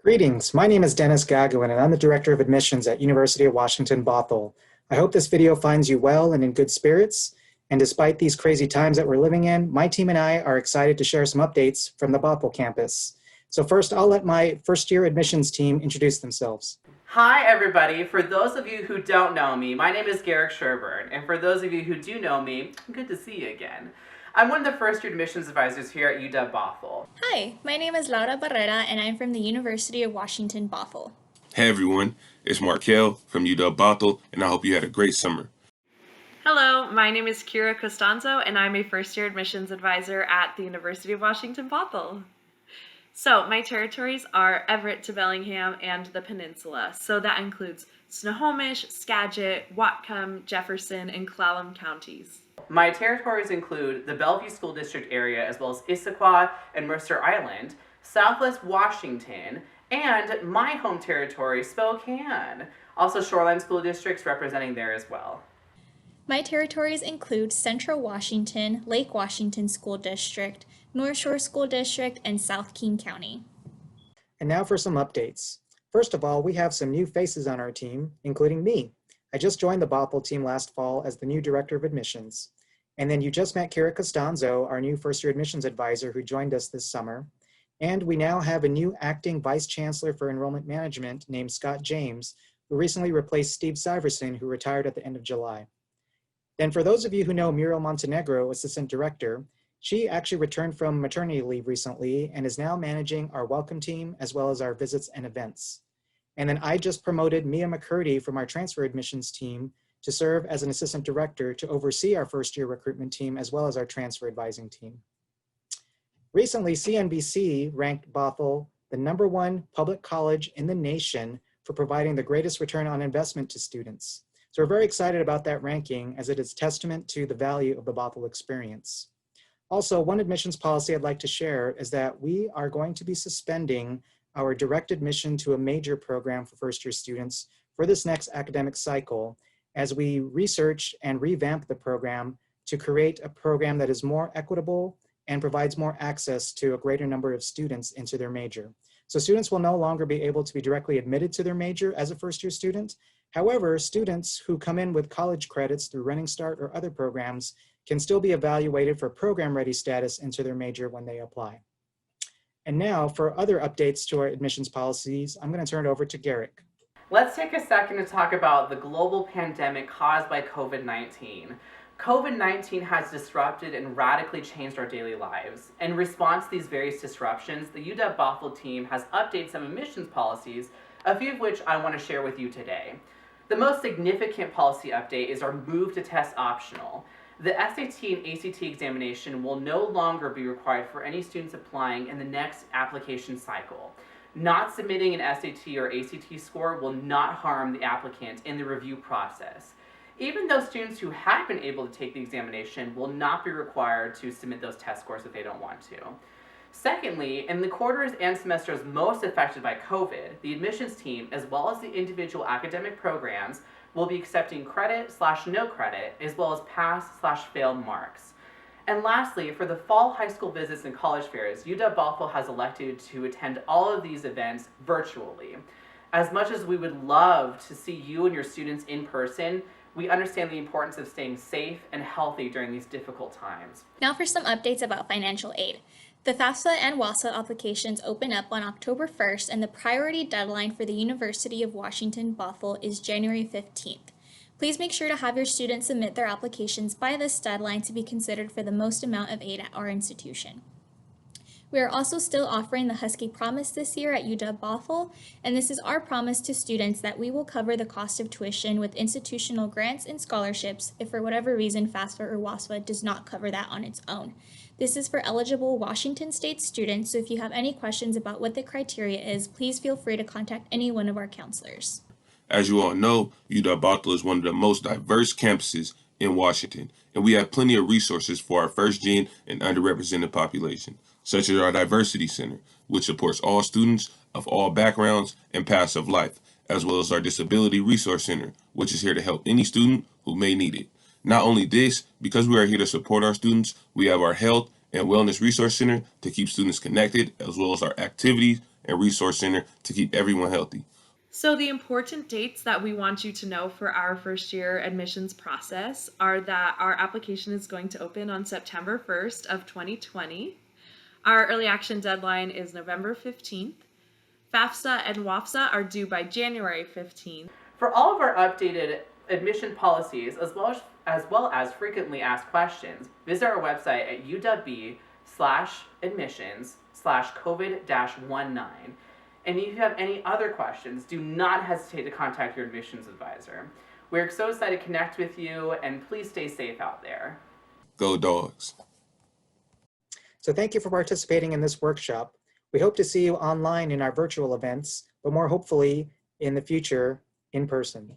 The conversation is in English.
Greetings, my name is Dennis Gagowin and I'm the Director of Admissions at University of Washington, Bothell. I hope this video finds you well and in good spirits. And despite these crazy times that we're living in, my team and I are excited to share some updates from the Bothell campus. So first, I'll let my first-year admissions team introduce themselves. Hi everybody, for those of you who don't know me, my name is Garrick Sherburne, and for those of you who do know me, good to see you again. I'm one of the first-year admissions advisors here at UW Bothell. Hi, my name is Laura Barrera and I'm from the University of Washington, Bothell. Hey everyone, it's Markel from UW Bothell, and I hope you had a great summer. Hello, my name is Kira Costanzo and I'm a first-year admissions advisor at the University of Washington, Bothell. So my territories are Everett to Bellingham and the Peninsula, so that includes Snohomish, Skagit, Whatcom, Jefferson, and Clallam counties. My territories include the Bellevue School District area as well as Issaquah and Mercer Island, Southwest Washington, and my home territory, Spokane. Also Shoreline School Districts representing there as well. My territories include Central Washington, Lake Washington School District, North Shore School District, and South King County. And now for some updates. First of all, we have some new faces on our team, including me. I just joined the Bothell team last fall as the new Director of Admissions. And then you just met Kira Costanzo, our new first-year admissions advisor who joined us this summer. And we now have a new acting Vice Chancellor for Enrollment Management named Scott James, who recently replaced Steve Syverson, who retired at the end of July. Then for those of you who know Muriel Montenegro, Assistant Director, she actually returned from maternity leave recently and is now managing our welcome team as well as our visits and events. And then I just promoted Mia McCurdy from our transfer admissions team to serve as an assistant director to oversee our first-year recruitment team as well as our transfer advising team. Recently, CNBC ranked Bothell the #1 public college in the nation for providing the greatest return on investment to students. So we're very excited about that ranking as it is testament to the value of the Bothell experience. Also, one admissions policy I'd like to share is that we are going to be suspending our direct admission to a major program for first-year students for this next academic cycle as we research and revamp the program to create a program that is more equitable and provides more access to a greater number of students into their major. So students will no longer be able to be directly admitted to their major as a first-year student. However, students who come in with college credits through Running Start or other programs can still be evaluated for program-ready status into their major when they apply. And now for other updates to our admissions policies, I'm going to turn it over to Garrick. Let's take a second to talk about the global pandemic caused by COVID-19. COVID-19 has disrupted and radically changed our daily lives. In response to these various disruptions, the UW Bothell team has updated some admissions policies, a few of which I want to share with you today. The most significant policy update is our move to test optional. The SAT and ACT examination will no longer be required for any students applying in the next application cycle. Not submitting an SAT or ACT score will not harm the applicant in the review process. Even those students who have been able to take the examination will not be required to submit those test scores if they don't want to. Secondly, in the quarters and semesters most affected by COVID, the admissions team, as well as the individual academic programs, will be accepting credit/no credit, as well as pass/fail marks. And lastly, for the fall high school visits and college fairs, UW Bothell has elected to attend all of these events virtually. As much as we would love to see you and your students in person, we understand the importance of staying safe and healthy during these difficult times. Now for some updates about financial aid. The FAFSA and WASA applications open up on October 1st, and the priority deadline for the University of Washington Bothell is January 15th. Please make sure to have your students submit their applications by this deadline to be considered for the most amount of aid at our institution. We are also still offering the Husky Promise this year at UW Bothell, and this is our promise to students that we will cover the cost of tuition with institutional grants and scholarships if for whatever reason FAFSA or WASA does not cover that on its own. This is for eligible Washington State students, so if you have any questions about what the criteria is, please feel free to contact any one of our counselors. As you all know, UW Bothell is one of the most diverse campuses in Washington, and we have plenty of resources for our first-gen and underrepresented population, such as our Diversity Center, which supports all students of all backgrounds and paths of life, as well as our Disability Resource Center, which is here to help any student who may need it. Not only this, because we are here to support our students, we have our Health and Wellness Resource Center to keep students connected, as well as our Activities and Resource Center to keep everyone healthy. So the important dates that we want you to know for our first year admissions process are that our application is going to open on September 1st of 2020. Our early action deadline is November 15th. FAFSA and WAFSA are due by January 15th. For all of our updated admission policies, as well as frequently asked questions, visit our website at uw/admissions/COVID-19. And if you have any other questions, do not hesitate to contact your admissions advisor. We're so excited to connect with you, and please stay safe out there. Go Dogs. So thank you for participating in this workshop. We hope to see you online in our virtual events, but more hopefully in the future in person.